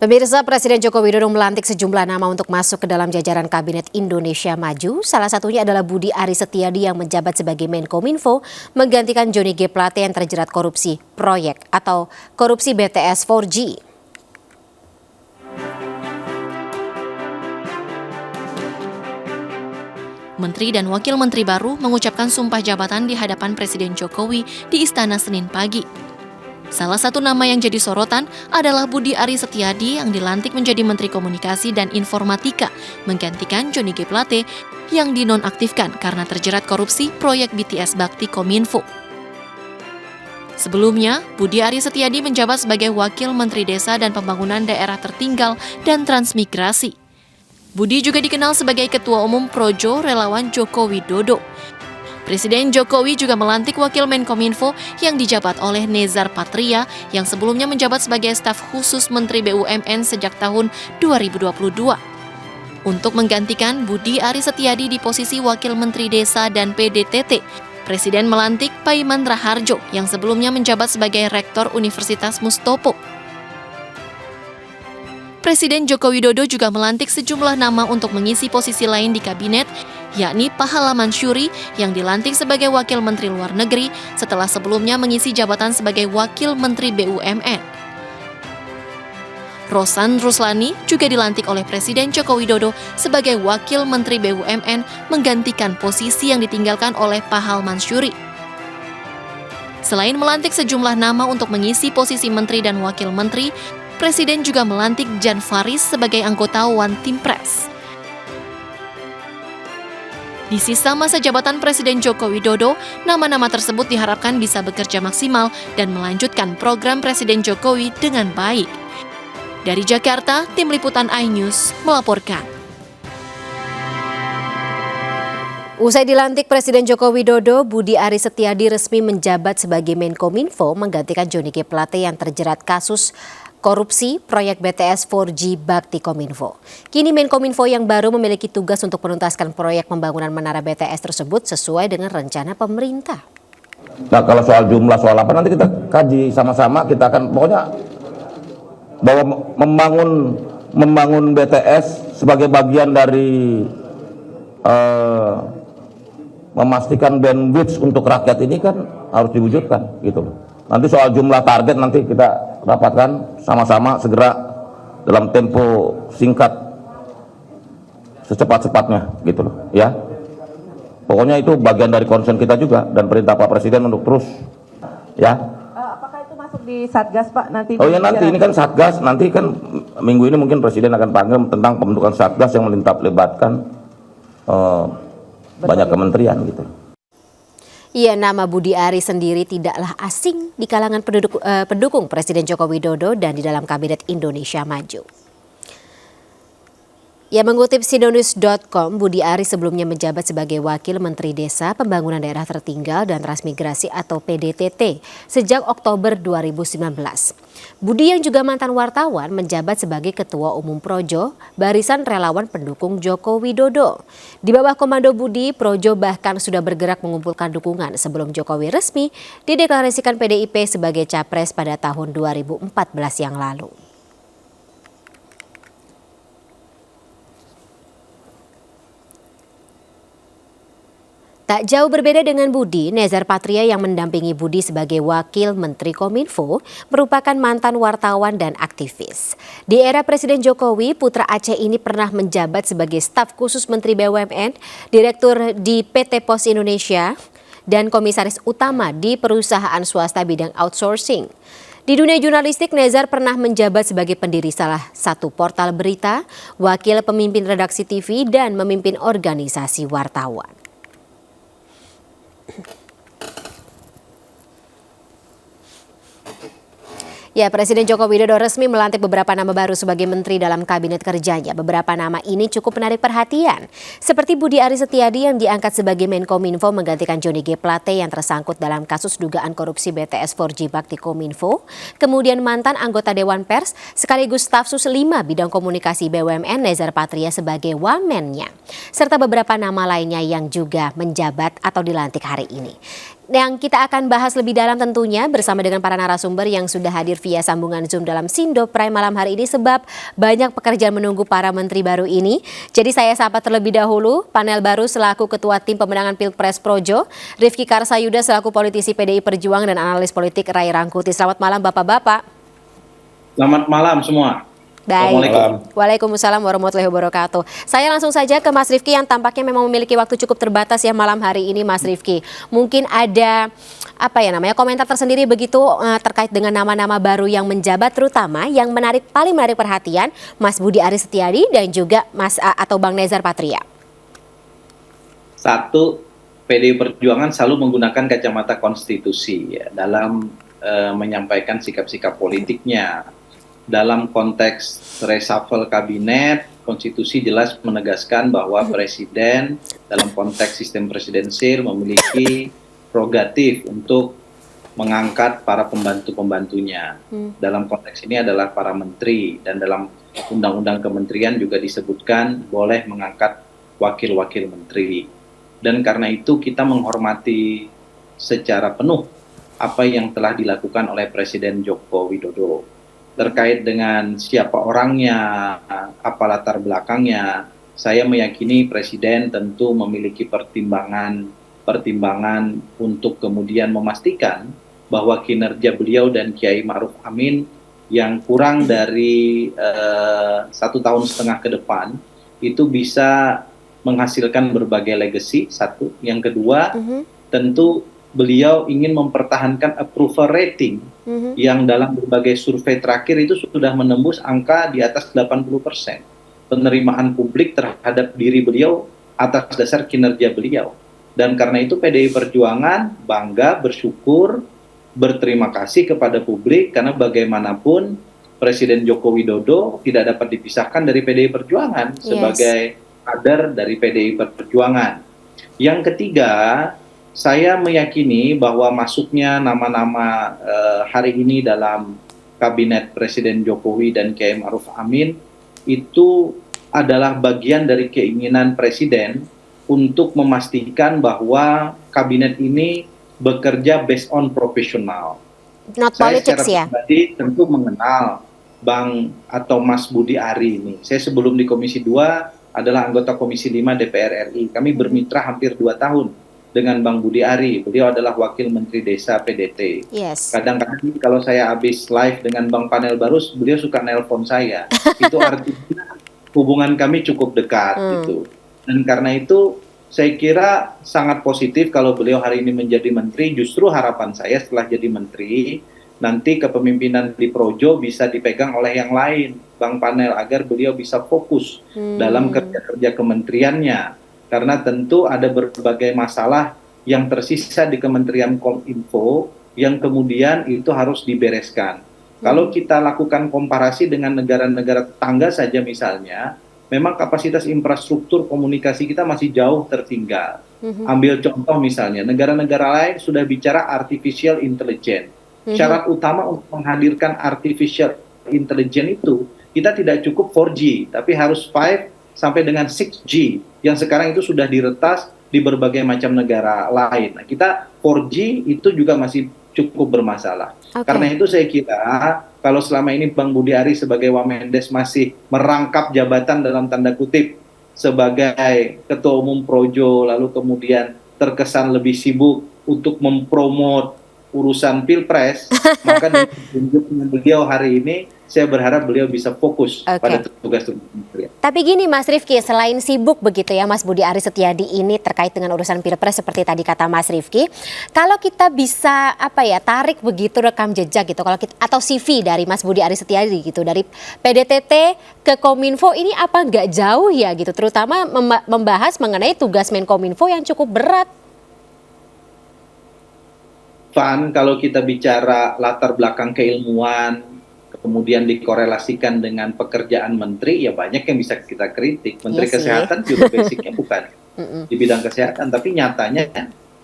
Pemirsa, Presiden Joko Widodo melantik sejumlah nama untuk masuk ke dalam jajaran Kabinet Indonesia Maju. Salah satunya adalah Budi Aris Setiadi yang menjabat sebagai Menkominfo, menggantikan Johnny G. Plate yang terjerat korupsi proyek atau korupsi BTS 4G. Menteri dan Wakil Menteri baru mengucapkan sumpah jabatan di hadapan Presiden Jokowi di Istana Senin pagi. Salah satu nama yang jadi sorotan adalah Budi Aris Setiadi yang dilantik menjadi Menteri Komunikasi dan Informatika, menggantikan Johnny G. Plate yang dinonaktifkan karena terjerat korupsi proyek BTS Bakti Kominfo. Sebelumnya, Budi Aris Setiadi menjabat sebagai Wakil Menteri Desa dan Pembangunan Daerah Tertinggal dan Transmigrasi. Budi juga dikenal sebagai Ketua Umum Projo Relawan Joko Widodo. Presiden Jokowi juga melantik Wakil Menkominfo yang dijabat oleh Nezar Patria yang sebelumnya menjabat sebagai staf khusus Menteri BUMN sejak tahun 2022. Untuk menggantikan Budi Aris Setiadi di posisi Wakil Menteri Desa dan PDTT, Presiden melantik Paiman Raharjo yang sebelumnya menjabat sebagai Rektor Universitas Mustopo. Presiden Joko Widodo juga melantik sejumlah nama untuk mengisi posisi lain di kabinet, yakni Pahala Mansyuri yang dilantik sebagai Wakil Menteri Luar Negeri setelah sebelumnya mengisi jabatan sebagai Wakil Menteri BUMN. Rosan Ruslani juga dilantik oleh Presiden Joko Widodo sebagai Wakil Menteri BUMN menggantikan posisi yang ditinggalkan oleh Pahala Mansyuri. Selain melantik sejumlah nama untuk mengisi posisi Menteri dan Wakil Menteri, Presiden juga melantik Jan Faris sebagai anggota One Team Press. Di sisa masa jabatan Presiden Joko Widodo, nama-nama tersebut diharapkan bisa bekerja maksimal dan melanjutkan program Presiden Jokowi dengan baik. Dari Jakarta, Tim Liputan iNews melaporkan. Usai dilantik Presiden Joko Widodo, Budi Aris Setiadi resmi menjabat sebagai Menkominfo menggantikan Johnny G. Plate yang terjerat kasus korupsi proyek BTS 4G Bakti Kominfo. Kini Menkominfo yang baru memiliki tugas untuk menuntaskan proyek pembangunan menara BTS tersebut sesuai dengan rencana pemerintah. Nah, kalau soal jumlah, soal apa nanti kita kaji sama-sama, kita akan pokoknya bahwa membangun BTS sebagai bagian dari memastikan bandwidth untuk rakyat ini kan harus diwujudkan gitu. Nanti soal jumlah target nanti kita rapatkan sama-sama segera dalam tempo singkat secepat-cepatnya gitu loh ya. Pokoknya itu bagian dari concern kita juga dan perintah Pak Presiden untuk terus ya. Apakah itu masuk di Satgas Pak nanti? Oh ya nanti ini kan Satgas, nanti kan minggu ini mungkin Presiden akan panggil tentang pembentukan Satgas yang melibatkan banyak kementerian gitu. Iya, nama Budi Aris sendiri tidaklah asing di kalangan pendukung Presiden Joko Widodo dan di dalam Kabinet Indonesia Maju. Ya, mengutip Sidonews.com, Budi Aris sebelumnya menjabat sebagai Wakil Menteri Desa, Pembangunan Daerah Tertinggal dan Transmigrasi atau PDTT sejak Oktober 2019. Budi yang juga mantan wartawan menjabat sebagai Ketua Umum Projo, Barisan Relawan Pendukung Joko Widodo. Di bawah komando Budi, Projo bahkan sudah bergerak mengumpulkan dukungan sebelum Jokowi resmi dideklarasikan PDIP sebagai Capres pada tahun 2014 yang lalu. Tak jauh berbeda dengan Budi, Nezar Patria yang mendampingi Budi sebagai Wakil Menteri Kominfo merupakan mantan wartawan dan aktivis. Di era Presiden Jokowi, putra Aceh ini pernah menjabat sebagai staf khusus Menteri BUMN, Direktur di PT Pos Indonesia, dan Komisaris Utama di perusahaan swasta bidang outsourcing. Di dunia jurnalistik, Nezar pernah menjabat sebagai pendiri salah satu portal berita, wakil pemimpin redaksi TV, dan memimpin organisasi wartawan. Ya, Presiden Joko Widodo resmi melantik beberapa nama baru sebagai menteri dalam kabinet kerjanya. Beberapa nama ini cukup menarik perhatian. Seperti Budi Aris Setiadi yang diangkat sebagai Menkominfo menggantikan Johnny G. Plate yang tersangkut dalam kasus dugaan korupsi BTS 4G Bakti Kominfo. Kemudian mantan anggota Dewan Pers sekaligus staf sus 5 bidang komunikasi BUMN Nezar Patria sebagai wamennya. Serta beberapa nama lainnya yang juga menjabat atau dilantik hari ini. yang kita akan bahas lebih dalam tentunya bersama dengan para narasumber yang sudah hadir via sambungan Zoom dalam Sindo Prime malam hari ini sebab banyak pekerjaan menunggu para menteri baru ini. Jadi saya sapa terlebih dahulu panel baru selaku Ketua Tim Pemenangan Pilpres Projo, Rifki Karsayuda selaku politisi PDI Perjuangan dan analis politik Ray Rangkuti. Selamat malam Bapak-Bapak. Selamat malam semua. Baik. Waalaikumsalam warahmatullahi wabarakatuh. Saya langsung saja ke Mas Rifki yang tampaknya memang memiliki waktu cukup terbatas ya malam hari ini Mas Rifki. Mungkin ada komentar tersendiri begitu terkait dengan nama-nama baru yang menjabat terutama yang paling menarik perhatian Mas Budi Aris Setiadi dan juga atau Bang Nezar Patria. Satu, PDI Perjuangan selalu menggunakan kacamata konstitusi ya, dalam menyampaikan sikap-sikap politiknya. Dalam konteks reshuffle kabinet, konstitusi jelas menegaskan bahwa presiden dalam konteks sistem presidensil memiliki prerogatif untuk mengangkat para pembantu-pembantunya. Dalam konteks ini adalah para menteri, dan dalam undang-undang kementerian juga disebutkan boleh mengangkat wakil-wakil menteri. Dan karena itu kita menghormati secara penuh apa yang telah dilakukan oleh Presiden Joko Widodo. Terkait dengan siapa orangnya, apa latar belakangnya, saya meyakini Presiden tentu memiliki pertimbangan untuk kemudian memastikan bahwa kinerja beliau dan Kiai Ma'ruf Amin yang kurang dari 1,5 tahun ke depan itu bisa menghasilkan berbagai legacy, satu. Yang kedua, tentu beliau ingin mempertahankan approval rating yang dalam berbagai survei terakhir itu sudah menembus angka di atas 80%. Penerimaan publik terhadap diri beliau atas dasar kinerja beliau. Dan karena itu PDI Perjuangan bangga, bersyukur, berterima kasih kepada publik karena bagaimanapun Presiden Joko Widodo tidak dapat dipisahkan dari PDI Perjuangan sebagai kader dari PDI Perjuangan. Yang ketiga, saya meyakini bahwa masuknya nama-nama hari ini dalam kabinet Presiden Jokowi dan Kiai Ma'ruf Amin itu adalah bagian dari keinginan Presiden untuk memastikan bahwa kabinet ini bekerja based on profesional. Not saya politics secara pribadi tentu mengenal Bang atau Mas Budi Ari ini. Saya sebelum di Komisi 2 adalah anggota Komisi 5 DPR RI. Kami bermitra hampir 2 tahun dengan Bang Budi Ari. Beliau adalah Wakil Menteri Desa PDT. Kadang-kadang kalau saya habis live dengan Bang Panel Barus, beliau suka nelpon saya. Itu artinya hubungan kami cukup dekat gitu. Dan karena itu saya kira sangat positif kalau beliau hari ini menjadi menteri. Justru harapan saya setelah jadi menteri, nanti kepemimpinan di Projo bisa dipegang oleh yang lain, Bang Panel, agar beliau bisa fokus dalam kerja-kerja kementeriannya. Karena tentu ada berbagai masalah yang tersisa di Kementerian Kominfo yang kemudian itu harus dibereskan. Kalau kita lakukan komparasi dengan negara-negara tetangga saja misalnya, memang kapasitas infrastruktur komunikasi kita masih jauh tertinggal. Ambil contoh misalnya, negara-negara lain sudah bicara artificial intelligence. Syarat utama untuk menghadirkan artificial intelligence itu, kita tidak cukup 4G, tapi harus 5 sampai dengan 6G yang sekarang itu sudah diretas di berbagai macam negara lain. Nah, kita 4G itu juga masih cukup bermasalah. Karena itu saya kira kalau selama ini Bang Budi Ari sebagai Wamendes masih merangkap jabatan dalam tanda kutip sebagai Ketua Umum Projo, lalu kemudian terkesan lebih sibuk untuk mempromot urusan Pilpres, maka dengan beliau hari ini saya berharap beliau bisa fokus pada tugas-tugas kementerian. Tapi gini Mas Rifki, selain sibuk begitu ya Mas Budi Aris Setiadi ini terkait dengan urusan Pilpres seperti tadi kata Mas Rifki, kalau kita bisa tarik begitu rekam jejak gitu, kalau kita, atau CV dari Mas Budi Aris Setiadi gitu, dari PDTT ke Kominfo ini apa nggak jauh ya gitu, terutama membahas mengenai tugas Menkominfo yang cukup berat. Kalau kita bicara latar belakang keilmuan, kemudian dikorelasikan dengan pekerjaan menteri, ya banyak yang bisa kita kritik. Menteri Kesehatan juga basicnya bukan di bidang kesehatan, tapi nyatanya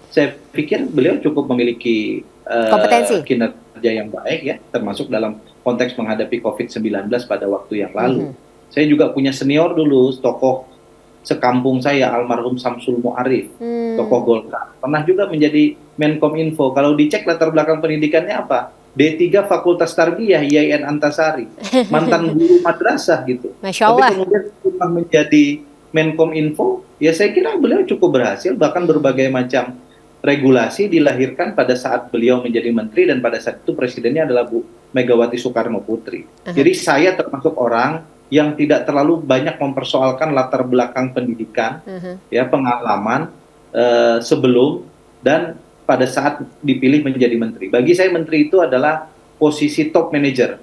saya pikir beliau cukup memiliki kinerja yang baik ya, termasuk dalam konteks menghadapi COVID-19 pada waktu yang lalu. Saya juga punya senior dulu, tokoh sekampung saya, almarhum Samsul Mu'arif. tokoh Golkar. Pernah juga menjadi Menkominfo. Kalau dicek latar belakang pendidikannya apa? D3 Fakultas Tarbiyah IAIN Antasari. Mantan guru madrasah gitu. Masya Tapi Allah. kemudian setelah menjadi Menkominfo, ya saya kira beliau cukup berhasil. Bahkan berbagai macam regulasi dilahirkan pada saat beliau menjadi menteri, dan pada saat itu presidennya adalah Bu Megawati Soekarno Putri. Jadi saya termasuk orang yang tidak terlalu banyak mempersoalkan latar belakang pendidikan, ya, pengalaman sebelum dan pada saat dipilih menjadi menteri. Bagi saya menteri itu adalah posisi top manager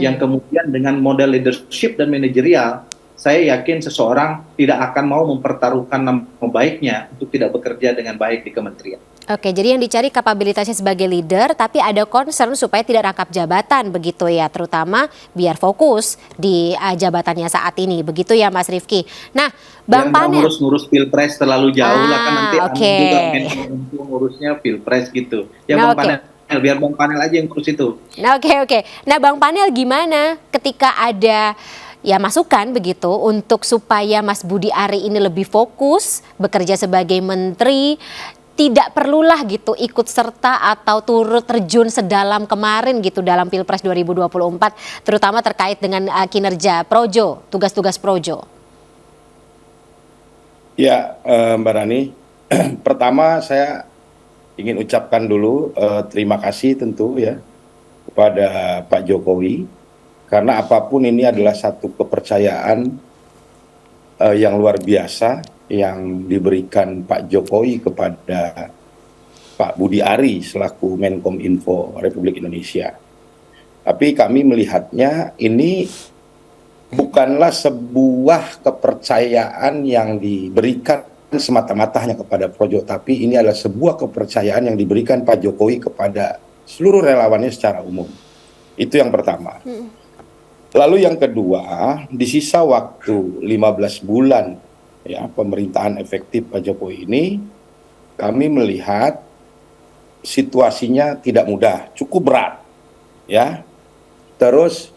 yang kemudian dengan model leadership dan manajerial, saya yakin seseorang tidak akan mau mempertaruhkan nama baiknya untuk tidak bekerja dengan baik di kementerian. Oke, jadi yang dicari kapabilitasnya sebagai leader, tapi ada concern supaya tidak rangkap jabatan begitu ya, terutama biar fokus di jabatannya saat ini, begitu ya Mas Rifki. Nah, Bang Panel. Ngurus-ngurus pilpres terlalu jauh lah kan, nanti juga ngurusnya pilpres gitu. Ya Bang Panel, biar Bang Panel aja yang ngurus itu. Nah, oke. Nah, Bang Panel gimana ketika ada ya masukan begitu untuk supaya Mas Budi Ari ini lebih fokus bekerja sebagai menteri, tidak perlulah gitu ikut serta atau turut terjun sedalam kemarin gitu dalam Pilpres 2024, terutama terkait dengan kinerja Projo, tugas-tugas Projo. Ya, Mbak Rani, pertama saya ingin ucapkan dulu terima kasih tentu ya kepada Pak Jokowi, karena apapun ini adalah satu kepercayaan yang luar biasa yang diberikan Pak Jokowi kepada Pak Budi Ari selaku Menkominfo Republik Indonesia. Tapi kami melihatnya ini bukanlah sebuah kepercayaan yang diberikan semata-mata hanya kepada Projo, tapi ini adalah sebuah kepercayaan yang diberikan Pak Jokowi kepada seluruh relawannya secara umum. Itu yang pertama. Lalu yang kedua, di sisa waktu 15 bulan ya pemerintahan efektif Pak Jokowi ini, kami melihat situasinya tidak mudah, cukup berat ya. Terus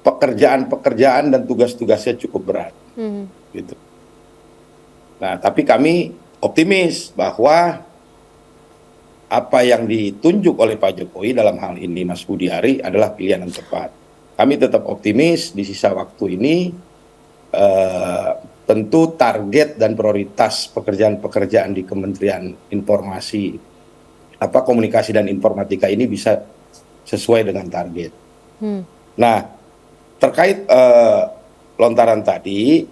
pekerjaan-pekerjaan dan tugas-tugasnya cukup berat gitu. Nah, tapi kami optimis bahwa apa yang ditunjuk oleh Pak Jokowi dalam hal ini Mas Budi Ari adalah pilihan yang tepat. Kami tetap optimis di sisa waktu ini tentu target dan prioritas pekerjaan-pekerjaan di Kementerian Informasi, Komunikasi dan Informatika ini bisa sesuai dengan target. Nah, terkait lontaran tadi,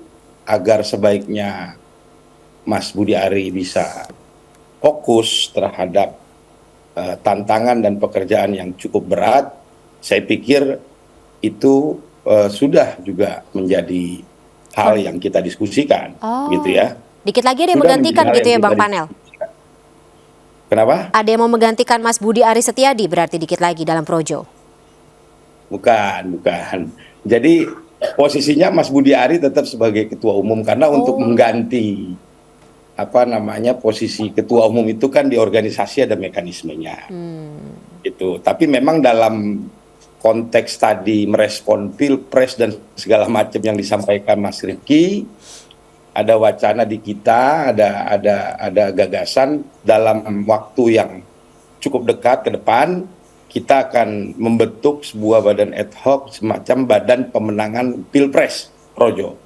agar sebaiknya Mas Budi Ari bisa fokus terhadap tantangan dan pekerjaan yang cukup berat, saya pikir itu sudah juga menjadi hal yang kita diskusikan, gitu ya. Dikit lagi ada yang menggantikan gitu ya Bang Panel? Kenapa? Ada yang mau menggantikan Mas Budi Ari Setiadi berarti dikit lagi dalam Projo? Bukan. Jadi posisinya Mas Budi Ari tetap sebagai ketua umum, karena untuk mengganti posisi ketua umum itu kan di organisasi ada mekanismenya. Gitu. Tapi memang dalam konteks tadi merespon Pilpres dan segala macam yang disampaikan Mas Rifki, ada wacana di kita, ada gagasan dalam waktu yang cukup dekat ke depan kita akan membentuk sebuah badan ad hoc semacam badan pemenangan Pilpres Projo.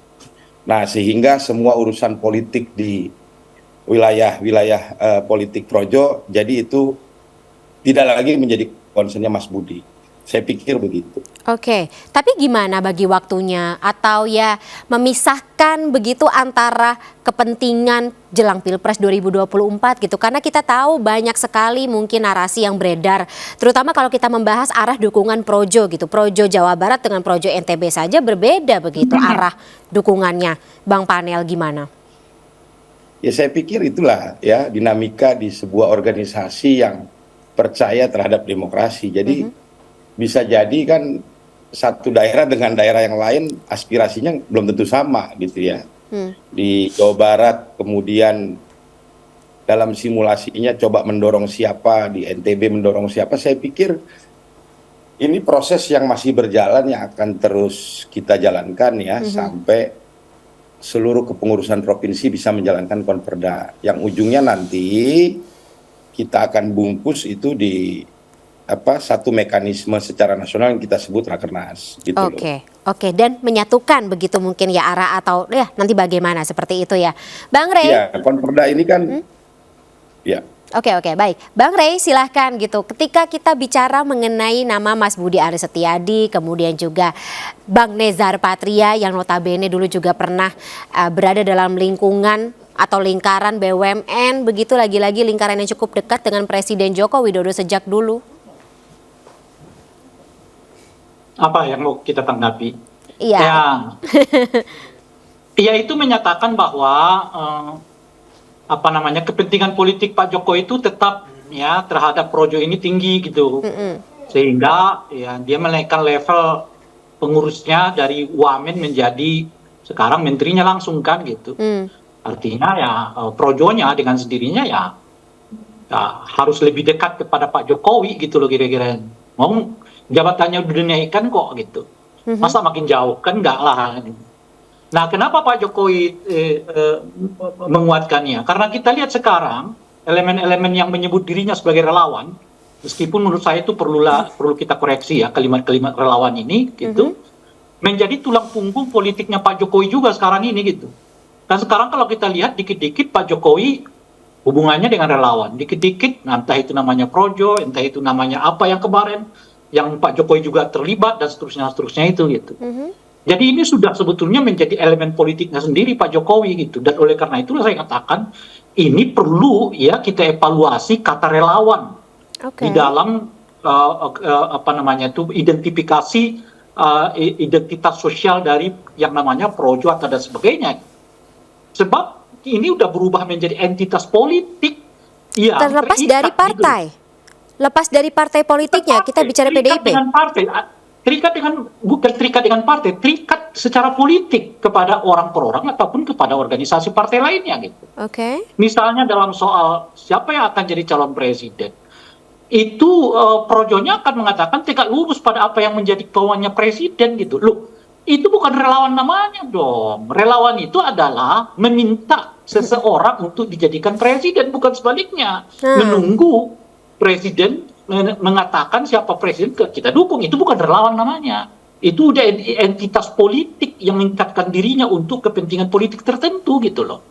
Nah, sehingga semua urusan politik di wilayah politik Projo jadi itu tidak lagi menjadi concernnya Mas Budi. Saya pikir begitu. Oke, tapi gimana bagi waktunya atau ya memisahkan begitu antara kepentingan jelang Pilpres 2024 gitu, karena kita tahu banyak sekali mungkin narasi yang beredar, terutama kalau kita membahas arah dukungan Projo gitu, Projo Jawa Barat dengan Projo NTB saja berbeda begitu arah dukungannya. Bang Panel gimana? Ya saya pikir itulah ya dinamika di sebuah organisasi yang percaya terhadap demokrasi. Jadi bisa jadi kan satu daerah dengan daerah yang lain aspirasinya belum tentu sama gitu ya. Di Jawa Barat kemudian dalam simulasinya coba mendorong siapa, di NTB mendorong siapa. Saya pikir ini proses yang masih berjalan yang akan terus kita jalankan ya sampai seluruh kepengurusan provinsi bisa menjalankan konperda. Yang ujungnya nanti kita akan bungkus itu di satu mekanisme secara nasional yang kita sebut Rakernas gitu loh. Oke, dan menyatukan begitu mungkin ya arah atau ya nanti bagaimana seperti itu ya. Bang Rey. Ya, konperda ini kan ya. Oke, baik. Bang Rey silahkan gitu. Ketika kita bicara mengenai nama Mas Budi Aris Setiadi, kemudian juga Bang Nezar Patria yang notabene dulu juga pernah berada dalam lingkungan atau lingkaran BUMN, begitu lagi-lagi lingkaran yang cukup dekat dengan Presiden Joko Widodo sejak dulu. Apa yang mau kita tanggapi? Iya. Ya itu menyatakan bahwa kepentingan politik Pak Jokowi itu tetap ya terhadap projo ini tinggi gitu, sehingga ya dia menaikkan level pengurusnya dari wamen menjadi sekarang menterinya langsung kan gitu. Artinya ya projonya dengan sendirinya ya harus lebih dekat kepada Pak Jokowi gitu loh kira-kira. Mau jabatannya udah dinaikkan kok gitu, masa makin jauh kan enggak lah. Nah, kenapa Pak Jokowi menguatkannya? Karena kita lihat sekarang elemen-elemen yang menyebut dirinya sebagai relawan, meskipun menurut saya itu perlu kita koreksi ya kalimat-kalimat relawan ini, gitu, menjadi tulang punggung politiknya Pak Jokowi juga sekarang ini gitu. Dan sekarang kalau kita lihat dikit-dikit Pak Jokowi hubungannya dengan relawan, dikit-dikit, entah itu namanya projo, entah itu namanya apa yang kemarin, yang Pak Jokowi juga terlibat dan seterusnya itu gitu. Jadi ini sudah sebetulnya menjadi elemen politiknya sendiri Pak Jokowi gitu. Dan oleh karena itulah saya katakan ini perlu ya kita evaluasi kata relawan di dalam identifikasi identitas sosial dari yang namanya projo atau dan sebagainya. Sebab ini udah berubah menjadi entitas politik yang terlepas dari partai. Gitu. Lepas dari partai politiknya, kita bicara PDIP. Dengan partai. Bukan terikat dengan partai, terikat secara politik kepada orang per orang ataupun kepada organisasi partai lainnya gitu. Misalnya dalam soal siapa yang akan jadi calon presiden, itu projonya akan mengatakan tegak lurus pada apa yang menjadi kewenangannya presiden gitu. Loh, itu bukan relawan namanya dong. Relawan itu adalah meminta seseorang untuk dijadikan presiden, bukan sebaliknya. Menunggu presiden mengatakan siapa presiden kita dukung, itu bukan relawan namanya. Itu udah entitas politik yang meningkatkan dirinya untuk kepentingan politik tertentu gitu loh.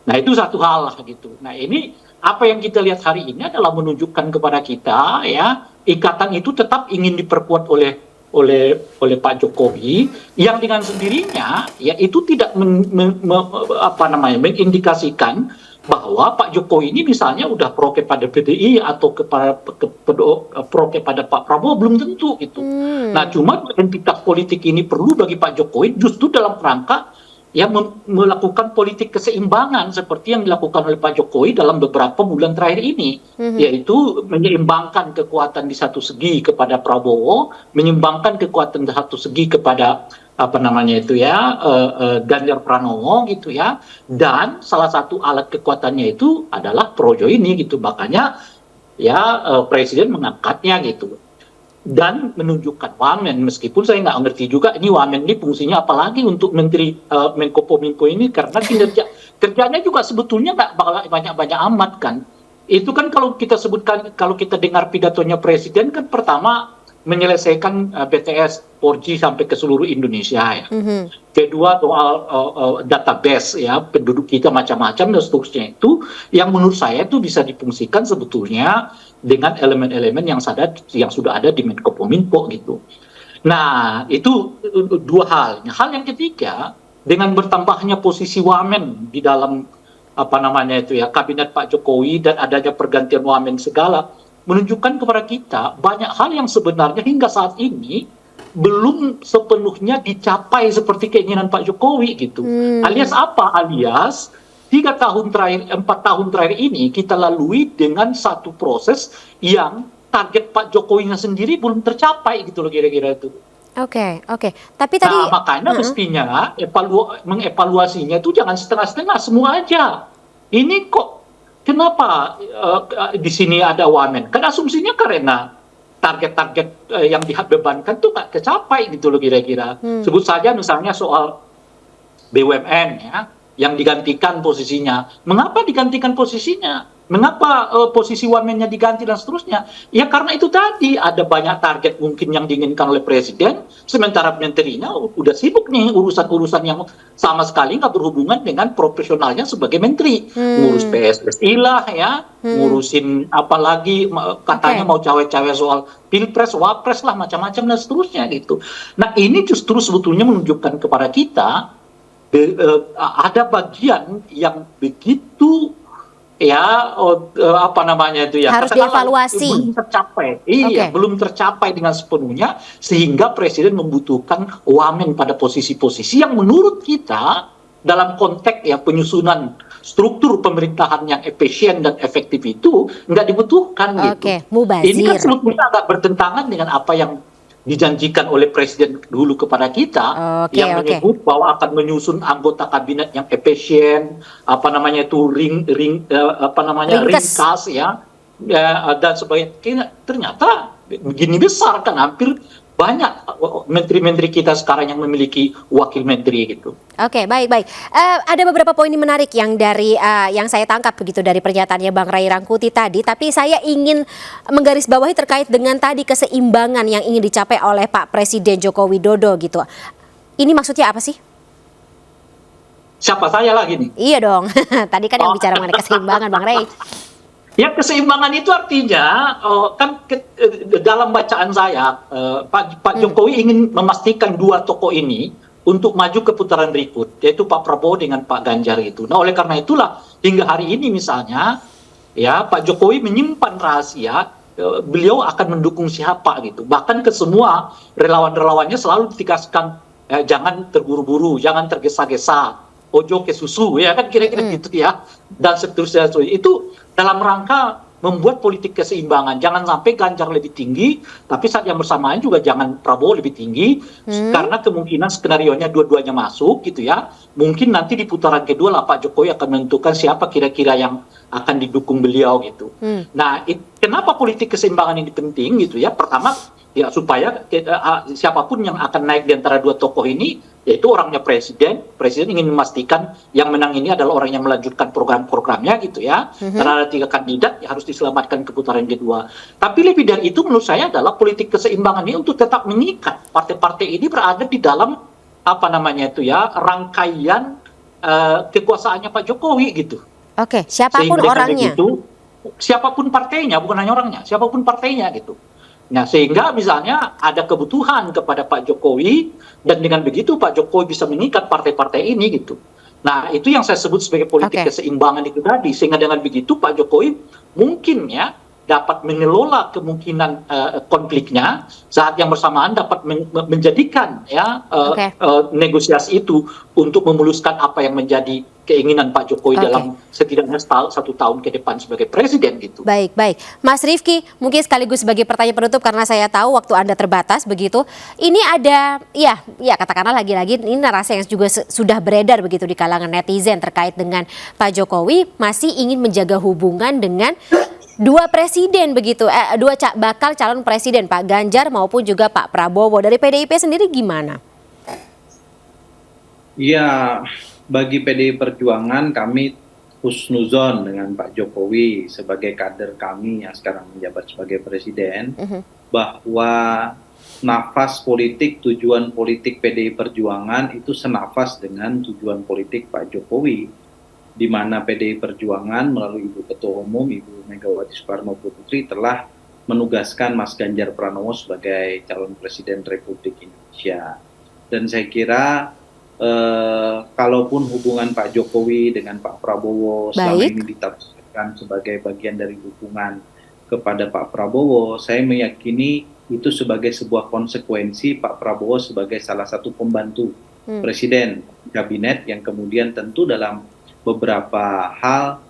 Nah itu satu hal lah gitu. Nah ini apa yang kita lihat hari ini adalah menunjukkan kepada kita ya ikatan itu tetap ingin diperkuat oleh Pak Jokowi yang dengan sendirinya ya itu tidak mengindikasikan bahwa Pak Jokowi ini misalnya udah pro kepada PDI atau pro kepada Pak Prabowo belum tentu gitu. Nah cuma entitas politik ini perlu bagi Pak Jokowi justru dalam rangka yang melakukan politik keseimbangan seperti yang dilakukan oleh Pak Jokowi dalam beberapa bulan terakhir ini, yaitu menyeimbangkan kekuatan di satu segi kepada Prabowo, menyeimbangkan kekuatan di satu segi kepada Ganjar Pranowo gitu ya, dan salah satu alat kekuatannya itu adalah projo ini gitu, makanya ya presiden mengangkatnya gitu dan menunjukkan wamen, meskipun saya nggak ngerti juga ini wamen ini fungsinya apalagi untuk menteri Menko Pominfo ini, karena kerjanya juga sebetulnya nggak banyak amat kan. Itu kan kalau kita sebutkan, kalau kita dengar pidatonya presiden kan pertama menyelesaikan BTS 4G sampai ke seluruh Indonesia ya. Kedua soal database ya penduduk kita macam-macam dan seterusnya, itu yang menurut saya itu bisa difungsikan sebetulnya dengan elemen-elemen yang sudah ada di Menko Pominfo gitu. Nah itu dua hal. Hal yang ketiga, dengan bertambahnya posisi wamen di dalam kabinet Pak Jokowi dan adanya pergantian wamen segala, menunjukkan kepada kita banyak hal yang sebenarnya hingga saat ini belum sepenuhnya dicapai seperti keinginan Pak Jokowi gitu. Alias apa? Alias 4 tahun terakhir ini kita lalui dengan satu proses yang target Pak Jokowinya sendiri belum tercapai gitu loh kira-kira itu. Oke. Tapi tadi makanya mestinya mengevaluasinya itu jangan setengah-setengah semua aja. Ini kok kenapa di sini ada wamen? Kan asumsinya karena target-target yang dibebankan tuh nggak kecapai gitu loh kira-kira. Sebut saja misalnya soal BUMN ya, yang digantikan posisinya. Mengapa digantikan posisinya? Mengapa posisi wamennya diganti dan seterusnya? Ya karena itu tadi ada banyak target mungkin yang diinginkan oleh presiden, sementara menterinya udah sibuk nih urusan-urusan yang sama sekali nggak berhubungan dengan profesionalnya sebagai menteri. Ngurus PSSI lah ya, ngurusin apalagi katanya mau cawe-cawe soal pilpres, wapres lah macam-macam dan seterusnya gitu. Nah ini justru sebetulnya menunjukkan kepada kita ada bagian yang begitu ya apa namanya itu ya Harus katakanlah dievaluasi. belum tercapai, iya belum tercapai dengan sepenuhnya sehingga presiden membutuhkan wamen pada posisi-posisi yang menurut kita dalam konteks ya penyusunan struktur pemerintahan yang efisien dan efektif itu nggak dibutuhkan gitu. Mubazir. Ini kan sebetulnya agak bertentangan dengan apa yang dijanjikan oleh presiden dulu kepada kita yang menyebut bahwa akan menyusun anggota kabinet yang efisien, apa namanya itu ringkas ya, dan sebagainya. Ternyata begini besar kan, hampir banyak menteri-menteri kita sekarang yang memiliki wakil menteri gitu. Oke, baik. Ada beberapa poin menarik yang yang saya tangkap begitu dari pernyataannya Bang Ray Rangkuti tadi. Tapi saya ingin menggarisbawahi terkait dengan tadi keseimbangan yang ingin dicapai oleh Pak Presiden Joko Widodo gitu. Ini maksudnya apa sih? Siapa saya lagi nih? Iya dong. Tadi kan yang bicara mengenai keseimbangan Bang Ray. Ya keseimbangan itu artinya dalam bacaan saya Pak Jokowi ingin memastikan dua tokoh ini untuk maju ke putaran berikut, yaitu Pak Prabowo dengan Pak Ganjar itu. Nah oleh karena itulah hingga hari ini misalnya ya Pak Jokowi menyimpan rahasia beliau akan mendukung siapa gitu. Bahkan ke semua relawan-relawannya selalu ditegaskan jangan terburu-buru, jangan tergesa-gesa, ojo ke susu ya kan kira-kira gitu ya, dan seterusnya. Itu dalam rangka membuat politik keseimbangan, jangan sampai Ganjar lebih tinggi tapi saat yang bersamaan juga jangan Prabowo lebih tinggi, karena kemungkinan skenarionya dua-duanya masuk gitu ya. Mungkin nanti di putaran kedua lah Pak Jokowi akan menentukan siapa kira-kira yang akan didukung beliau gitu. Nah kenapa politik keseimbangan ini penting gitu ya? Pertama ya supaya siapapun yang akan naik di antara dua tokoh ini, yaitu orangnya presiden ingin memastikan yang menang ini adalah orang yang melanjutkan program-programnya gitu ya. Karena ada 3 kandidat ya harus diselamatkan ke putaran kedua. Tapi lebih dari itu menurut saya adalah politik keseimbangan ini untuk tetap mengikat partai-partai ini berada di dalam apa namanya itu ya rangkaian kekuasaannya Pak Jokowi gitu. Oke, siapapun orangnya. Gitu, siapapun partainya, bukan hanya orangnya, siapapun partainya gitu. Nah sehingga misalnya ada kebutuhan kepada Pak Jokowi, dan dengan begitu Pak Jokowi bisa mengikat partai-partai ini gitu. Nah itu yang saya sebut sebagai politik keseimbangan itu tadi. Sehingga dengan begitu Pak Jokowi mungkin ya dapat mengelola kemungkinan konfliknya, saat yang bersamaan dapat menjadikan ya negosiasi itu untuk memuluskan apa yang menjadi keinginan Pak Jokowi dalam setidaknya 1 tahun ke depan sebagai presiden gitu. Baik. Mas Rifki, mungkin sekaligus sebagai pertanyaan penutup karena saya tahu waktu Anda terbatas begitu. Ini ada ya katakanlah lagi-lagi ini narasi yang juga sudah beredar begitu di kalangan netizen terkait dengan Pak Jokowi masih ingin menjaga hubungan dengan dua presiden begitu, dua bakal calon presiden Pak Ganjar maupun juga Pak Prabowo. Dari PDIP sendiri gimana? Ya, bagi PDI Perjuangan kami husnuzon dengan Pak Jokowi sebagai kader kami yang sekarang menjabat sebagai presiden, bahwa nafas politik, tujuan politik PDI Perjuangan itu senafas dengan tujuan politik Pak Jokowi, di mana PDI Perjuangan melalui Ibu Ketua Umum, Ibu Megawati Soekarno Putri telah menugaskan Mas Ganjar Pranowo sebagai calon presiden Republik Indonesia. Dan saya kira kalaupun hubungan Pak Jokowi dengan Pak Prabowo selama ini ditafsirkan sebagai bagian dari dukungan kepada Pak Prabowo, saya meyakini itu sebagai sebuah konsekuensi Pak Prabowo sebagai salah satu pembantu presiden kabinet yang kemudian tentu dalam beberapa hal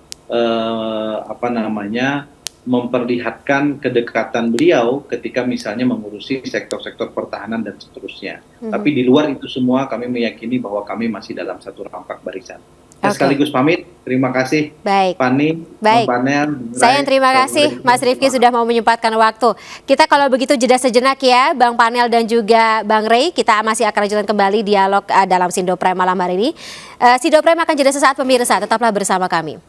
memperlihatkan kedekatan beliau ketika misalnya mengurusi sektor-sektor pertahanan dan seterusnya. Tapi di luar itu semua kami meyakini bahwa kami masih dalam satu rampak barisan. Saya Oke. sekaligus pamit. Terima kasih Baik. Fani, Baik. Bang Panel, Bung Saya yang Rai. terima kasih Mas Rifki sudah mau menyempatkan waktu. Kita kalau begitu jeda sejenak ya Bang Panel dan juga Bang Ray. Kita masih akan lanjutkan kembali dialog dalam Sindo Prime malam hari ini. Sindo Prime akan jeda sesaat pemirsa, tetaplah bersama kami.